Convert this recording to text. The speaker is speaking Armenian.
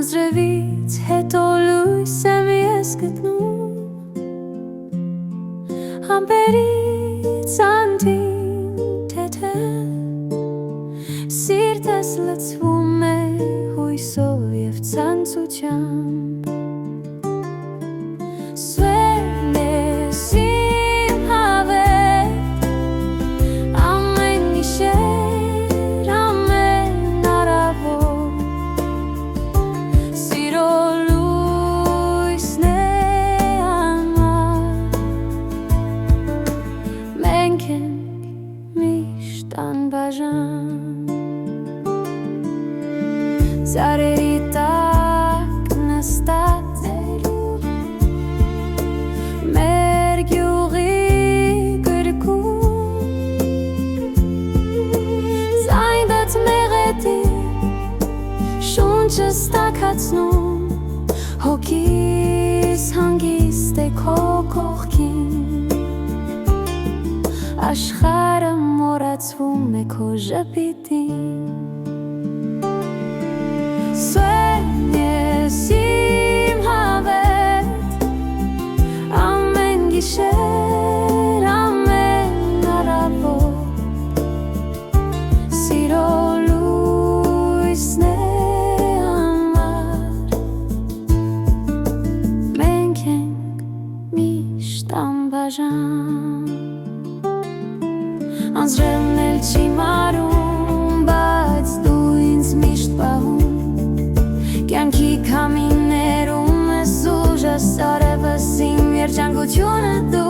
Անձրևից հետո լույս եմ ես գտնում, ամպերից անդին թեթե, սիրտս լցվում է հույսով և ցանկությամբ։ Սուերն ես իմ հավետ, ամեն գիշեր, ամեն առավոտ, սիրո լույսն է անմար, մենք ենք միշտ անբաժան։ Ծառերի տակ նստած մեր գյուղի գրկում, ձայնդ մեղեդի շունչս տաքացնում, հոգիս հանգիստ է քո կողքին, աշխարհը մոռացվում է քո ժպիտին։ Սուերն ես իմ հավետ, ամեն գիշեր, ամեն առավոտ, սիրո լույսն է անմար, մենք ենք միշտ անբաժան։ Անձրևն էլ չի մարում, բայց դու ինձ միշտ պահում, կյանքի քամիներում ես ուժս, արևս իմ երջանկությունը դու